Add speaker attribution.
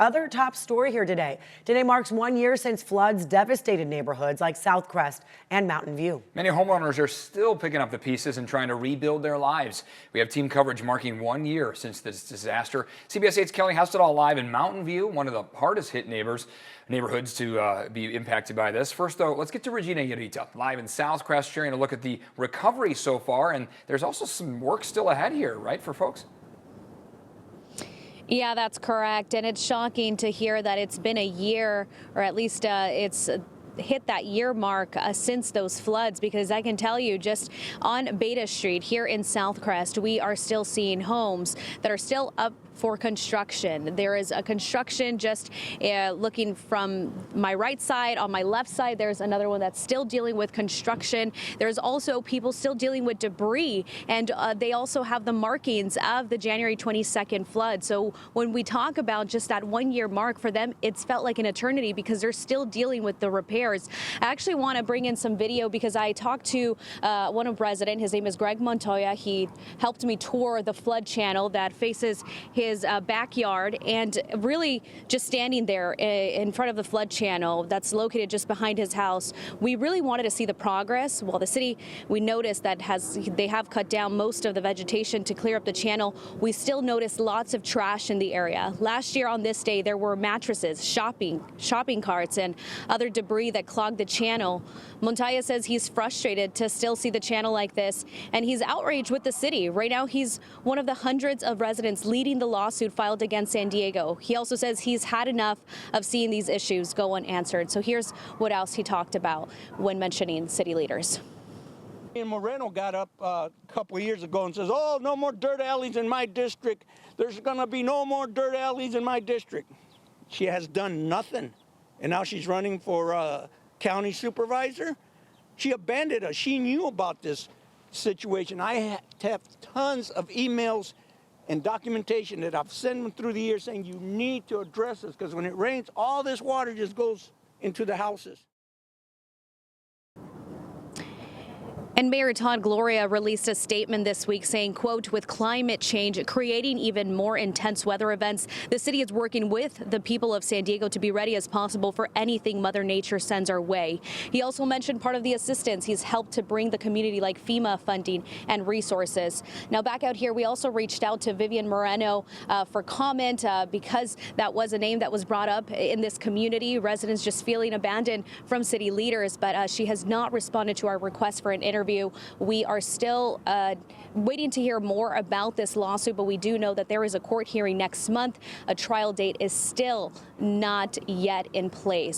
Speaker 1: Other top story here today. Today marks 1 year since floods devastated neighborhoods like Southcrest and Mountain View.
Speaker 2: Many homeowners are still picking up the pieces and trying to rebuild their lives. We have team coverage marking 1 year since this disaster. CBS 8's Kelly has it all live in Mountain View, one of the hardest hit neighborhoods to be impacted by this. First, though, let's get to Regina Yarita, live in Southcrest, sharing a look at the recovery so far. And there's also some work still ahead here, right, for folks?
Speaker 3: Yeah, that's correct. And it's shocking to hear that it's been a year, or at least it's hit that year mark since those floods, because I can tell you just on Beta Street here in Southcrest, we are still seeing homes that are still up for construction. There is a construction just looking from my right side. On my left side, there's another one that's still dealing with construction. There's also people still dealing with debris, and they also have the markings of the January 22nd flood. So when we talk about just that 1 year mark for them, it's felt like an eternity because they're still dealing with the repairs. I actually want to bring in some video because I talked to one of resident. His name is Greg Montoya. He helped me tour the flood channel that faces his backyard, and really just standing there in front of the flood channel that's located just behind his house. We really wanted to see the progress. While the city, we noticed that they have cut down most of the vegetation to clear up the channel, we still noticed lots of trash in the area. Last year on this day, there were mattresses, shopping carts, and other debris that clogged the channel. Montoya says he's frustrated to still see the channel like this, and he's outraged with the city. Right now, he's one of the hundreds of residents leading the lawsuit filed against San Diego. He also says he's had enough of seeing these issues go unanswered. So here's what else he talked about when mentioning city leaders.
Speaker 4: And Moreno got up a couple of years ago and says, oh, no more dirt alleys in my district. There's going to be no more dirt alleys in my district. She has done nothing. And now she's running for county supervisor. She abandoned us. She knew about this situation. I have tons of emails and documentation that I've sent them through the years saying you need to address this, because when it rains, all this water just goes into the houses.
Speaker 3: And Mayor Todd Gloria released a statement this week saying, quote, with climate change creating even more intense weather events, the city is working with the people of San Diego to be ready as possible for anything Mother Nature sends our way. He also mentioned part of the assistance he's helped to bring the community, like FEMA funding and resources. Now back out here, we also reached out to Vivian Moreno for comment because that was a name that was brought up in this community. Residents just feeling abandoned from city leaders, but she has not responded to our request for an interview. We are still waiting to hear more about this lawsuit, but we do know that there is a court hearing next month. A trial date is still not yet in place.